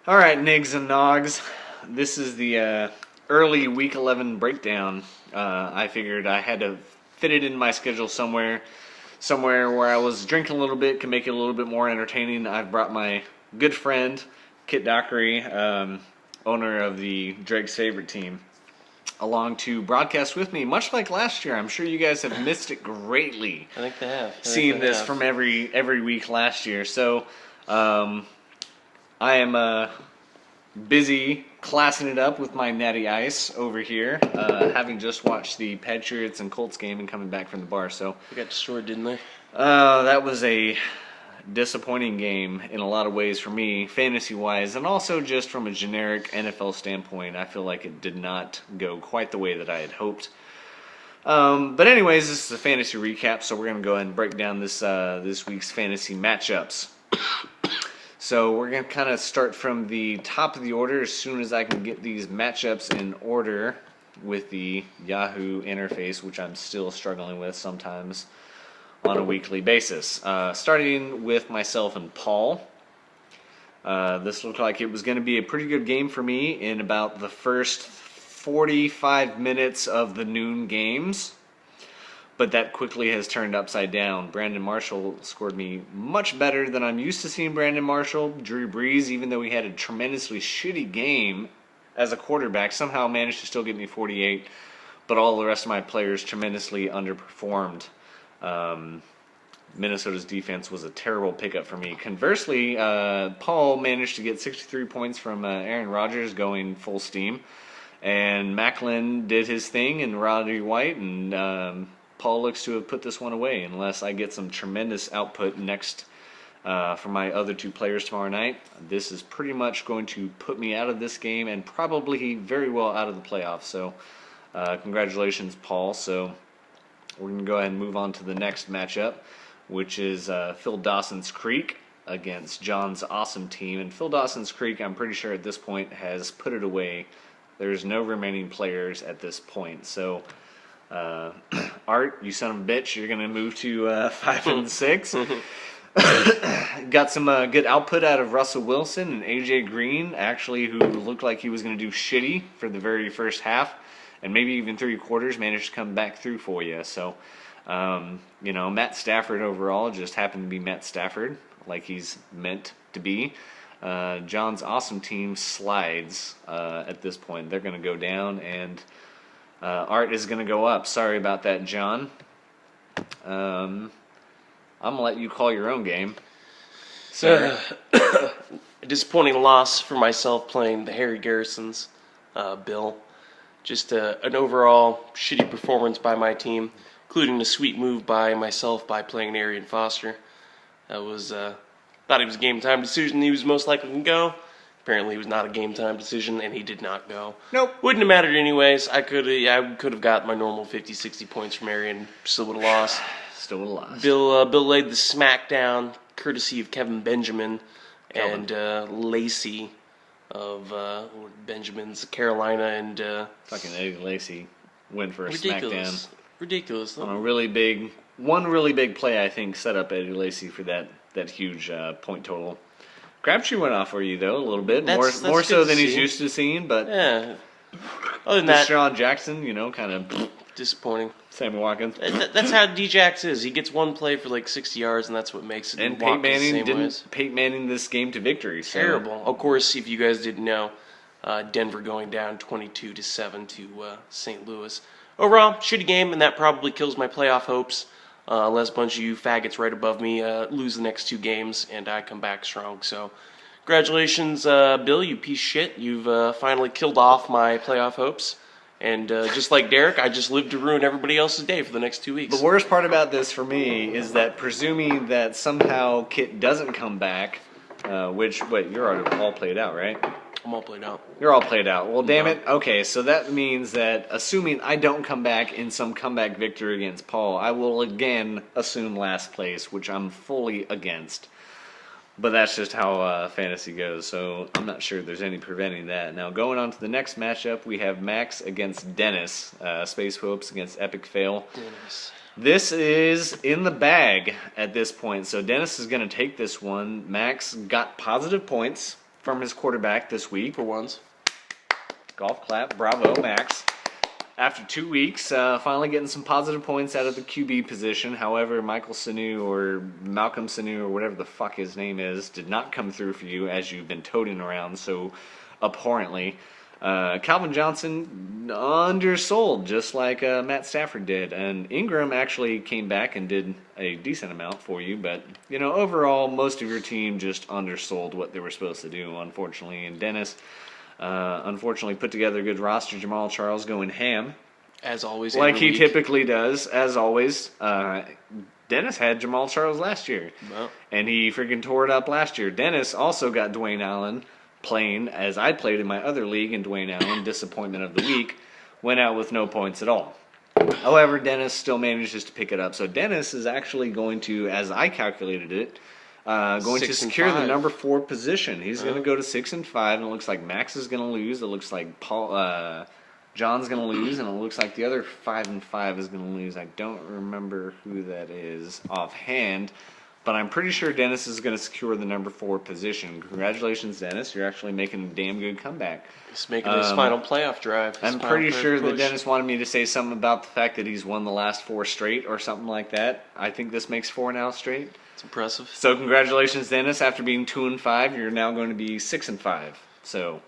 All right, Nigs and Nogs. This is the early Week 11 breakdown. I figured I had to fit it in my schedule somewhere where I was drinking a little bit, can make it a little bit more entertaining. I've brought my good friend, Kit Dockery, owner of the Drake's Favorite Team, along to broadcast with me, much like last year. I'm sure you guys have missed it greatly. I think they have. Seeing this from every week last year. So, I am busy classing it up with my Natty Ice over here, having just watched the Patriots and Colts game and coming back from the bar. So They got destroyed, didn't they? that was a disappointing game in a lot of ways for me, fantasy-wise, and also just from a generic NFL standpoint. I feel like it did not go quite the way that I had hoped. But anyways, this is a fantasy recap, so we're going to go ahead and break down this week's fantasy matchups. So we're going to kind of start from the top of the order as soon as I can get these matchups in order with the Yahoo interface, which I'm still struggling with sometimes on a weekly basis. Starting with myself and Paul. This looked like it was going to be a pretty good game for me in about the first 45 minutes of the noon games. But that quickly has turned upside down. Brandon Marshall scored me much better than I'm used to seeing Brandon Marshall. Drew Brees, even though he had a tremendously shitty game as a quarterback, somehow managed to still get me 48. But all the rest of my players tremendously underperformed. Minnesota's defense was a terrible pickup for me. Conversely, Paul managed to get 63 points from Aaron Rodgers going full steam. And Macklin did his thing, and Roddy White, and Paul looks to have put this one away unless I get some tremendous output next for my other two players tomorrow night. This is pretty much going to put me out of this game and probably very well out of the playoffs. So congratulations, Paul. So we're going to go ahead and move on to the next matchup, which is Phil Dawson's Creek against John's Awesome Team. And Phil Dawson's Creek, I'm pretty sure at this point, has put it away. There's no remaining players at this point. So Art, you son of a bitch, you're going to move to 5 and 6. Got some good output out of Russell Wilson and AJ Green, actually, who looked like he was going to do shitty for the very first half, and maybe even 3 quarters, managed to come back through for you. So, Matt Stafford overall just happened to be Matt Stafford, like he's meant to be. John's Awesome Team slides at this point. They're going to go down, and Art is going to go up. Sorry about that, John. I'm going to let you call your own game. A disappointing loss for myself playing the Harry Garrisons, Bill. Just an overall shitty performance by my team, including a sweet move by myself by playing Arian Foster. That was thought it was a game time decision. He was most likely to go. Apparently, it was not a game time decision, and he did not go. Nope. Wouldn't have mattered anyways. I could have got my normal 50, 60 points from Arian. Still would have lost. Still would have lost. Bill laid the smackdown, courtesy of Kevin Benjamin and Lacey of Benjamin's Carolina and fucking Eddie Lacy went for a smackdown. Ridiculous. On a really big play, I think, set up Eddie Lacy for that huge point total. Crabtree went off for you, though, a little bit. That's more so than he's see. used to seeing, but Yeah. Other than that, Deshaun Jackson, kind of disappointing. Sammy Watkins. That's how D-Jax is. He gets one play for like 60 yards, and that's what makes it. And Peyton Manning this game to victory. So. Terrible. Of course, if you guys didn't know, Denver going down 22-7 to St. Louis. Overall, shitty game, and that probably kills my playoff hopes. Unless a bunch of you faggots right above me lose the next 2 games, and I come back strong. So, congratulations, Bill, you piece of shit. You've finally killed off my playoff hopes. And just like Derek, I just live to ruin everybody else's day for the next 2 weeks. The worst part about this for me is that presuming that somehow Kit doesn't come back, you're already all played out, right? I'm all played out. You're all played out. Well, damn it. Okay, so that means that assuming I don't come back in some comeback victory against Paul, I will again assume last place, which I'm fully against. But that's just how fantasy goes, so I'm not sure there's any preventing that. Now, going on to the next matchup, we have Max against Dennis. Space Hopes against Epic Fail. Dennis. This is in the bag at this point, so Dennis is going to take this one. Max got positive points from his quarterback this week. For once. Golf clap. Bravo, Max. After 2 weeks, finally getting some positive points out of the QB position. However, Michael Sanu or Malcolm Sanu or whatever the fuck his name is did not come through for you as you've been toting around so abhorrently. Calvin Johnson undersold, just like Matt Stafford did. And Ingram actually came back and did a decent amount for you. But, overall, most of your team just undersold what they were supposed to do, unfortunately. And Dennis, unfortunately, put together a good roster. Jamal Charles going ham. As always. Like he typically does, as always. Dennis had Jamal Charles last year. Well. And he freaking tore it up last year. Dennis also got Dwayne Allen playing as I played in my other league, and Dwayne Allen, disappointment of the week, went out with no points at all. However, Dennis still manages to pick it up. So Dennis is actually going to, as I calculated it, going to secure the number 4 position. He's going to go to 6-5, and it looks like Max is going to lose. It looks like John's going to lose, and it looks like the other 5-5 is going to lose. I don't remember who that is offhand. But I'm pretty sure Dennis is going to secure the number 4 position. Congratulations, Dennis. You're actually making a damn good comeback. He's making his final playoff drive. I'm pretty sure that Dennis wanted me to say something about the fact that he's won the last 4 straight or something like that. I think this makes 4 now straight. It's impressive. So congratulations, Dennis. After being 2-5, you're now going to be 6-5. So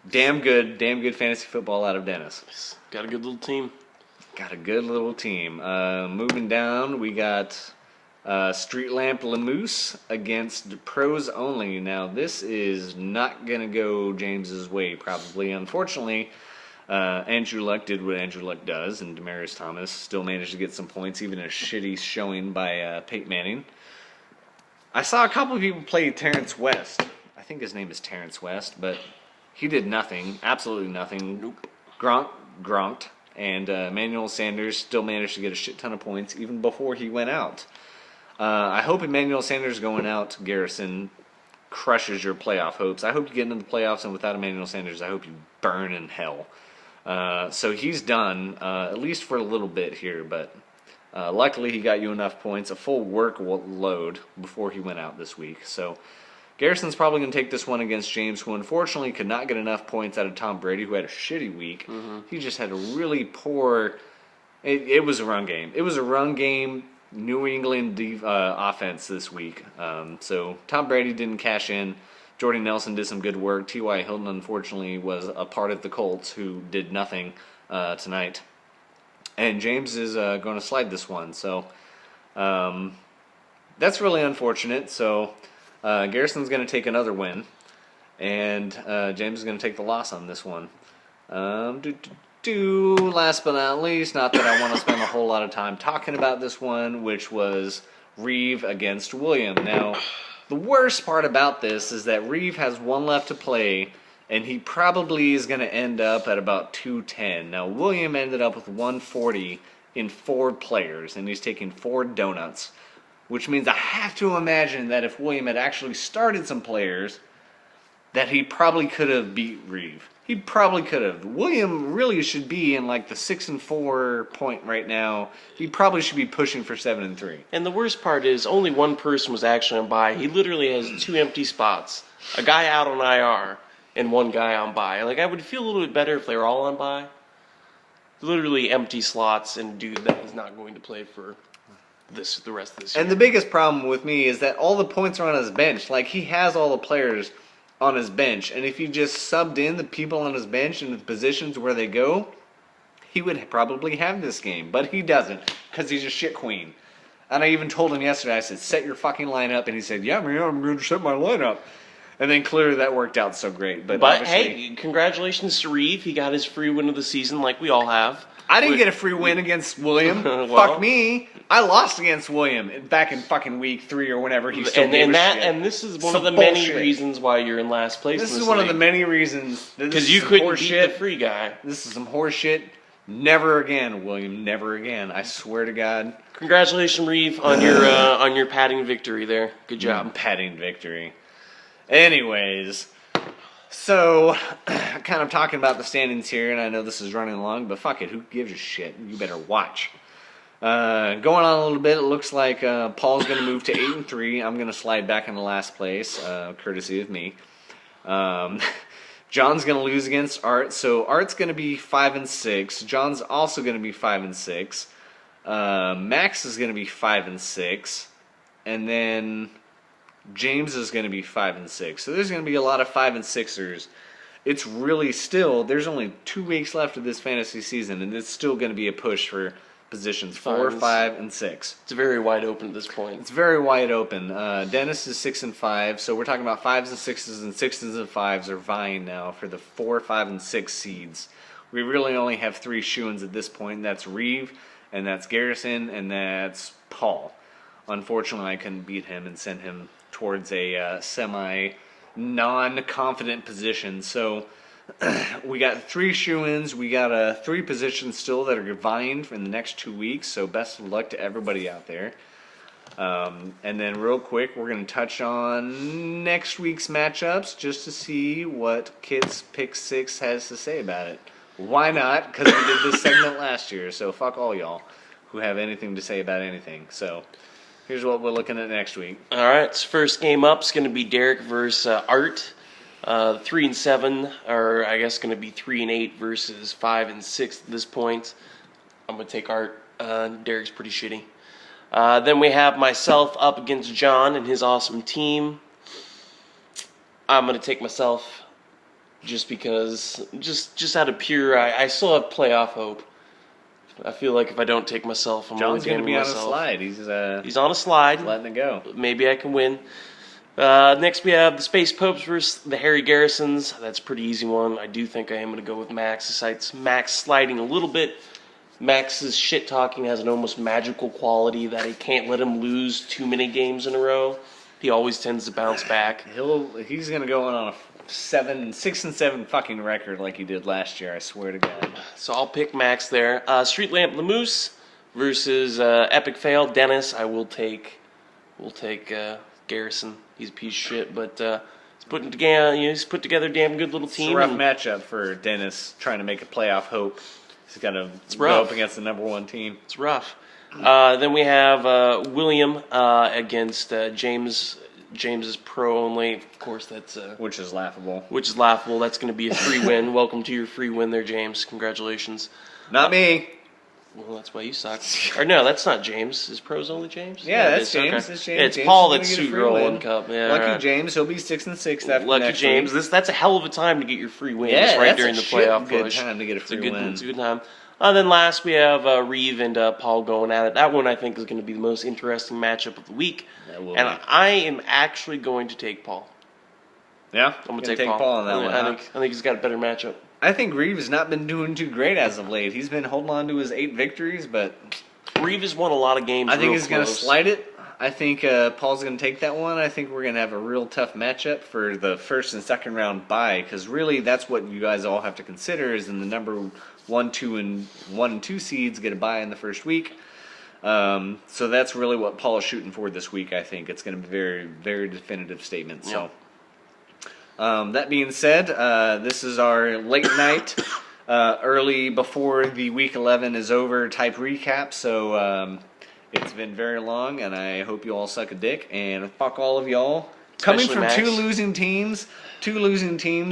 damn good fantasy football out of Dennis. Got a good little team. Moving down, we got Street Lamp Lamousse against Pros Only. Now, this is not going to go James's way, probably. Unfortunately, Andrew Luck did what Andrew Luck does, and Demaryius Thomas still managed to get some points, even a shitty showing by Peyton Manning. I saw a couple of people play Terrence West. I think his name is Terrence West, but he did nothing, absolutely nothing. Nope. Gronked, and Emmanuel Sanders still managed to get a shit ton of points even before he went out. I hope Emmanuel Sanders going out, Garrison, crushes your playoff hopes. I hope you get into the playoffs, and without Emmanuel Sanders, I hope you burn in hell. So he's done, at least for a little bit here, but luckily he got you enough points, a full workload before he went out this week. So Garrison's probably going to take this one against James, who unfortunately could not get enough points out of Tom Brady, who had a shitty week. Mm-hmm. He just had a really poor... It was a run game. It was a run game New England offense this week. So Tom Brady didn't cash in. Jordy Nelson did some good work. T.Y. Hilton, unfortunately, was a part of the Colts who did nothing tonight. And James is going to slide this one. So that's really unfortunate. So Garrison's going to take another win. And James is going to take the loss on this one. Last but not least, not that I want to spend a whole lot of time talking about this one, which was Reeve against William. Now, the worst part about this is that Reeve has 1 left to play, and he probably is going to end up at about 210. Now, William ended up with 140 in 4 players, and he's taking 4 donuts, which means I have to imagine that if William had actually started some players, that he probably could have beat Reeve. He probably could have. William really should be in like the 6-4 point right now. He probably should be pushing for 7-3. And the worst part is only one person was actually on bye. He literally has 2 empty spots. A guy out on IR and 1 guy on bye. Like, I would feel a little bit better if they were all on bye. Literally empty slots and dude that is not going to play for the rest of this year. And the biggest problem with me is that all the points are on his bench. Like, he has all the players on his bench, and if you just subbed in the people on his bench and the positions where they go, he would probably have this game, but he doesn't, because he's a shit queen. And I even told him yesterday, I said, set your fucking lineup, and he said, yeah, man, I'm going to set my lineup. And then clearly that worked out so great. But hey, congratulations to Reeve. He got his free win of the season like we all have. I didn't get a free win against William. Well, fuck me. I lost against William back in fucking week 3 or whenever he still gave a shit. And this is one of the many reasons why you're in last place. This is one of the many reasons. Because you couldn't beat the free guy. This is some horse shit. Never again, William. Never again. I swear to God. Congratulations, Reeve, on your padding victory there. Good job. Padding victory. Anyways, so kind of talking about the standings here, and I know this is running long, but fuck it, who gives a shit? You better watch. Going on a little bit, it looks like Paul's going to move to 8-3. I'm going to slide back into last place, courtesy of me. John's going to lose against Art, so Art's going to be 5-6. John's also going to be 5-6. Max is going to be 5-6, and then James is going to be 5-6. So there's going to be a lot of 5-6ers. It's really still, there's only 2 weeks left of this fantasy season, and it's still going to be a push for positions 4, 5, and 6. It's very wide open at this point. It's very wide open. Dennis is 6-5, so we're talking about 5s and 6s, and 6s and 5s are vying now for the 4, 5, and 6 seeds. We really only have 3 shoo-ins at this point. That's Reeve, and that's Garrison, and that's Paul. Unfortunately, I couldn't beat him and send him towards a non-confident position. So we got 3 shoo-ins. We got 3 positions still that are vying in the next 2 weeks. So best of luck to everybody out there. And then real quick, we're going to touch on next week's matchups just to see what Kit's Pick 6 has to say about it. Why not? Because we did this segment last year. So fuck all y'all who have anything to say about anything. So here's what we're looking at next week. All right, so first game up is going to be Derek versus Art. 3-7, or I guess going to be 3-8 versus 5-6 at this point. I'm going to take Art. Derek's pretty shitty. Then we have myself up against John and his awesome team. I'm going to take myself just because, just out of pure, I still have playoff hope. I feel like if I don't take myself, I'm John's going to be on a slide. He's on a slide. Letting it go. Maybe I can win. Next we have the Space Popes versus the Harry Garrisons. That's a pretty easy one. I do think I am going to go with Max. Besides Max sliding a little bit, Max's shit talking has an almost magical quality that I can't let him lose too many games in a row. He always tends to bounce back. He's going to go on a 6-7 fucking record like he did last year. I swear to God. So I'll pick Max there. Street Lamp Lamoose versus Epic Fail Dennis. I will take. We'll take Garrison. He's a piece of shit, but he's put together a damn good little team. It's a rough matchup for Dennis trying to make a playoff hope. He's got to go up against the number 1 team. It's rough. Then we have William against James. James is pro only. Of course, that's which is laughable. That's going to be a free win. Welcome to your free win there, James. Congratulations. Not me. Well, that's why you suck. Or no, that's not James. Is pros only James? Yeah, that's James. Okay. It's James. It's James Paul that's Suit Girl 1 Cup. Yeah, Lucky right. James. He'll be 6-6 after Lucky next James. week. That's a hell of a time to get your free win. Yeah, right that's during a the playoff good push. time to get a free win. It's a good time. Then last we have Reeve and Paul going at it. That one I think is going to be the most interesting matchup of the week. I am actually going to take Paul. Yeah, I'm going to take Paul on that one. I think he's got a better matchup. I think Reeve has not been doing too great as of late. He's been holding on to his 8 victories, but Reeve has won a lot of games. I think he's going to slide it. I think Paul's going to take that one. I think we're going to have a real tough matchup for the first and second round bye, because really that's what you guys all have to consider is in the number 1, 2, and 2 seeds get a bye in the first week. So that's really what Paul is shooting for this week. I think it's going to be a very, very definitive statement. Yep. So. That being said, this is our late night, early before the week 11 is over type recap. So it's been very long, and I hope you all suck a dick. And fuck all of y'all. Coming from Max. two losing teams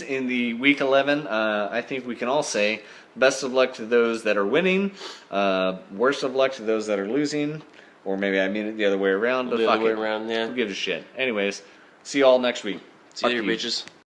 in the week 11. I think we can all say best of luck to those that are winning. Worst of luck to those that are losing. Or maybe I mean it the other way around. But the other way around, yeah. Who gives a shit? Anyways, see you all next week. See you later, bitches.